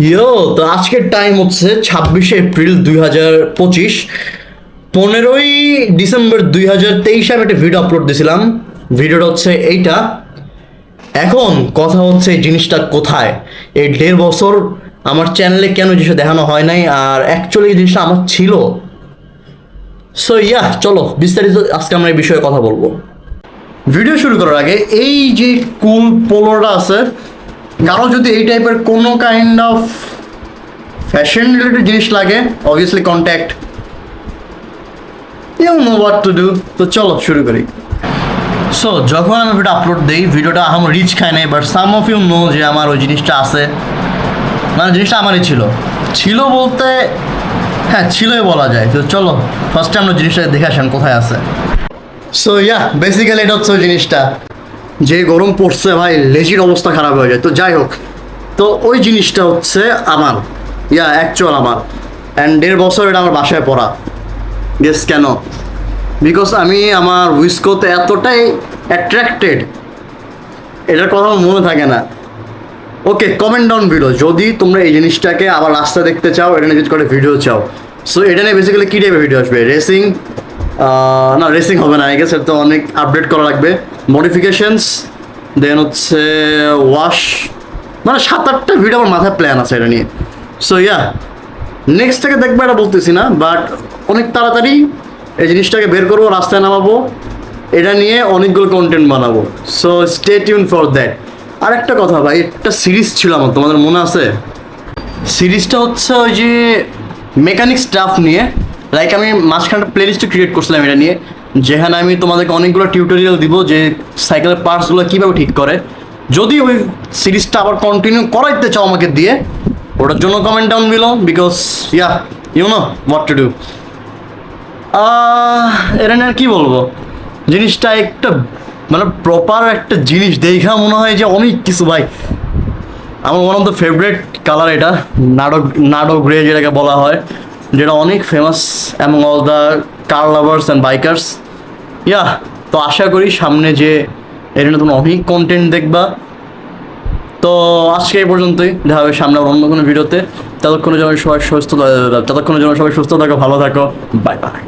ইয়ো, তো আজকের টাইম হচ্ছে 26শে এপ্রিল 2025। 15ই ডিসেম্বর 2023 আমি একটা ভিডিও আপলোড দিয়েছিলাম। ভিডিওটা হচ্ছে এইটা। এখন কথা হচ্ছে এই জিনিসটা কোথায়, এই 1.5 বছর আমার চ্যানেলে কেন জিনিসটা দেখানো হয় নাই, আর অ্যাকচুয়ালি এই জিনিসটা আমার ছিল। সো চলো বিস্তারিত আজকে আমরা এই বিষয়ে কথা বলবো। ভিডিও শুরু করার আগে, এই যে কুল পোলোটা আছে, কারো যদি এই টাইপের কোনো কাইন্ড অফ ফ্যাশন রিলেটেড জিনিস লাগে, obviously contact, you know what to do. তো চলো শুরু করি। সো যখন আমি ভিডিও আপলোড দিই, ভিডিওটা আমার রিচ খায় নাই, but some of you know যে আমার ওই জিনিসটা আছে, মানে জিনিসটা আমারই ছিল বলতে হ্যাঁ ছিলই বলা যায়। তো চলো ফার্স্টে আমরা জিনিসটা দেখে আসেন কোথায় আছে। সো বেসিক্যালি এটা হচ্ছে ওই জিনিসটা, যে গরম পড়ছে ভাই, লেজির অবস্থা খারাপ হয়ে যায়। তো যাই হোক, তো ওই জিনিসটা হচ্ছে আমার, অ্যাকচুয়াল আমার। অ্যান্ড 1.5 বছর এটা আমার বাসায় পড়া। গেস কেন? বিকজ আমি আমার উইস্কোতে এতটাই অ্যাট্রাক্টেড, এটার কথা আমার মনে থাকে না। ওকে, কমেন্ট ডাউন ভিডিও যদি তোমরা এই জিনিসটাকে আবার রাস্তা দেখতে চাও, এটা নিয়ে করে ভিডিও চাও। সো এটা নিয়ে বেসিক্যালি কী টাইপের ভিডিও আসবে? রেসিং, না রেসিং হবে না, আই গেস এটা তো অনেক আপডেট করা লাগবে। মডিফিকেশনস, দেন হচ্ছে ওয়াশ, মানে 7-8টা ভিডিও আমার মাথায় প্ল্যান আছে এটা নিয়ে। সো নেক্সট থেকে দেখবো এটা বলতেছি না, বাট অনেক তাড়াতাড়ি এই জিনিসটাকে বের করবো, রাস্তায় নামাবো, এটা নিয়ে অনেকগুলো কন্টেন্ট বানাবো। So stay tune for that. আর একটা কথা ভাই, একটা সিরিজ ছিল আমার, তোমাদের মনে আছে? সিরিজটা হচ্ছে ওই যে মেকানিক স্টাফ নিয়ে, লাইক আমি মাঝখানে প্লে লিস্ট ক্রিয়েট করছিলাম এটা নিয়ে, যেখানে আমি তোমাদেরকে অনেকগুলো টিউটোরিয়াল দিব যে সাইকেলের পার্টসগুলো কীভাবে ঠিক করে। যদি ওই সিরিজটা আবার কন্টিনিউ করাইতে চাও আমাকে দিয়ে, ওটার জন্য comment down below, because you know what to do. এটা নিয়ে আর কী বলবো, জিনিসটা একটা মানে প্রপার একটা জিনিস দেখা মনে হয় যে অনেক কিছু ভাই। আমার one of the favourite colour এটা, নাডো গ্রে যেটাকে বলা হয়, যেটা অনেক famous among all the car lovers and bikers. তো আশা করি সামনে যে এর তোমরা অনেক কন্টেন্ট দেখবা। তো আজকে এই পর্যন্তই, দেখা হবে সামনে অন্য কোনো ভিডিওতে। ততক্ষণের জন্য সবাই সুস্থ থাকো, ভালো থাকো, বাই বাই।